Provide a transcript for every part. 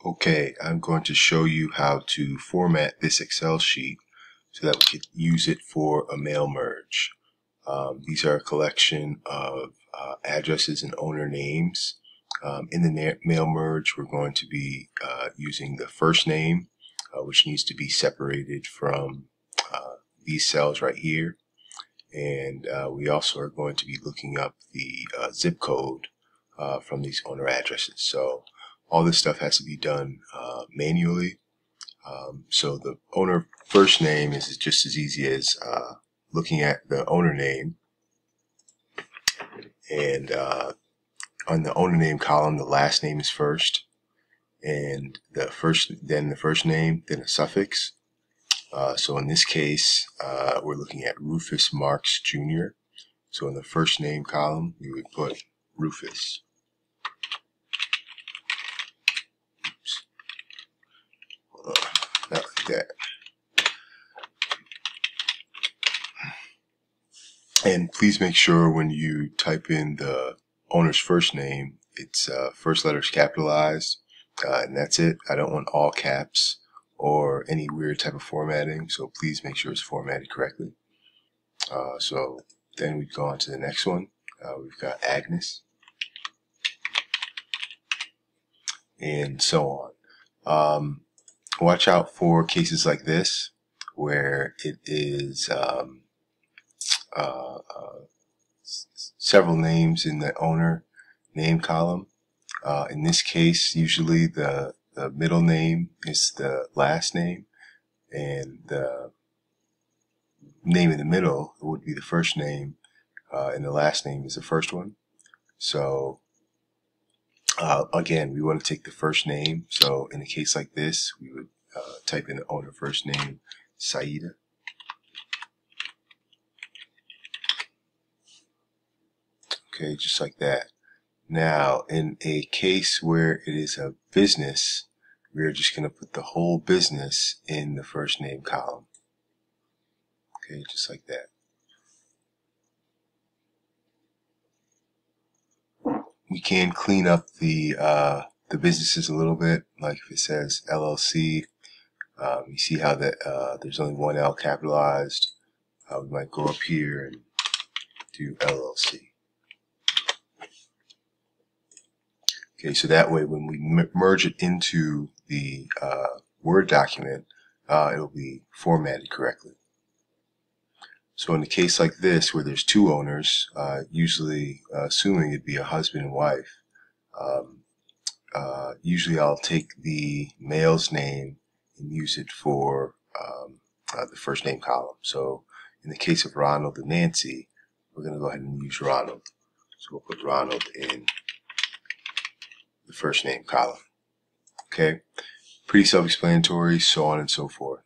Okay, I'm going to show you how to format this Excel sheet so that we could use it for a mail merge. These are a collection of addresses and owner names. In the mail merge, we're going to be using the first name, which needs to be separated from these cells right here. And we also are going to be looking up the zip code from these owner addresses. So all this stuff has to be done manually. So the owner first name is just as easy as looking at the owner name, and on the owner name column, the last name is first, and then the first name, then a suffix. So in this case, we're looking at Rufus Marks Jr. So in the first name column, we would put Rufus. Not like that. And please make sure when you type in the owner's first name, its first letter is capitalized, and that's it. I don't want all caps or any weird type of formatting, so please make sure it's formatted correctly. So then we go on to the next one. We've got Agnes, and so on. Watch out for cases like this where it is several names in the owner name column. In this case, usually the middle name is the last name, and the name in the middle would be the first name, and the last name is the first one. So again, we want to take the first name. So in a case like this, we would type in the owner first name, Saida. Okay, just like that. Now, in a case where it is a business, we're just going to put the whole business in the first name column. Okay, just like that. We can clean up the businesses a little bit, like if it says LLC. You see how that there's only one L capitalized. We might go up here and do LLC. Okay, so that way when we merge it into the Word document, it'll be formatted correctly. So in a case like this, where there's two owners, usually assuming it'd be a husband and wife, usually I'll take the male's name and use it for the first name column. So in the case of Ronald and Nancy, we're going to go ahead and use Ronald. So we'll put Ronald in the first name column. Okay, pretty self-explanatory, so on and so forth.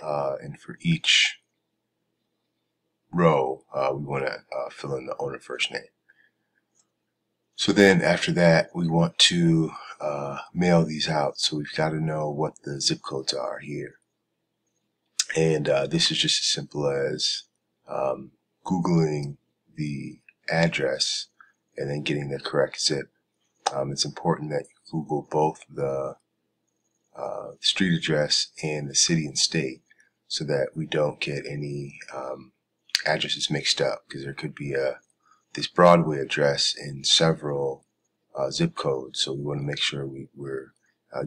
And for each row, we want to fill in the owner first name. So then after that, we want to mail these out. So we've got to know what the zip codes are here. And this is just as simple as Googling the address and then getting the correct zip. It's important that you Google both the street address and the city and state so that we don't get any addresses mixed up, because there could be this Broadway address in several zip codes. So we want to make sure we're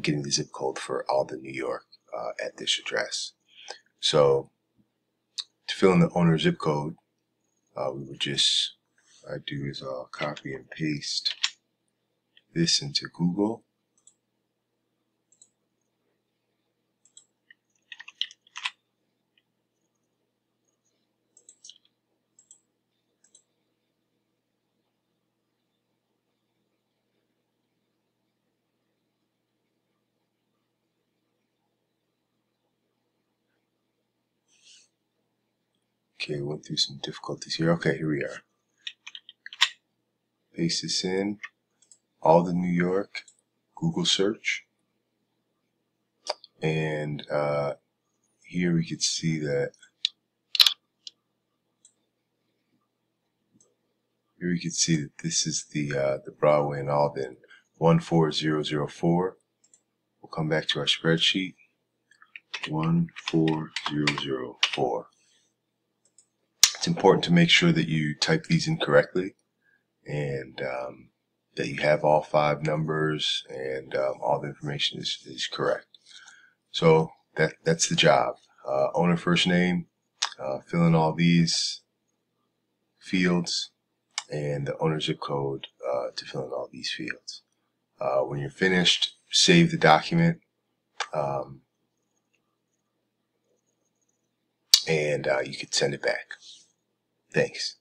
getting the zip code for Alden, New York at this address. So to fill in the owner zip code, we would just, what I do is I'll copy and paste this into Google. Okay, went through some difficulties here. Okay, here we are. Paste this in. Alden, New York, Google search. And here we could see that this is the Broadway in Alden, 14004. come back to our spreadsheet. 14004. It's important to make sure that you type these in correctly, and that you have all 5 numbers, and all the information is correct. So that's the job. Owner first name, fill in all these fields, and the owner zip code to fill in all these fields. When you're finished, save the document, and you can send it back. Thanks.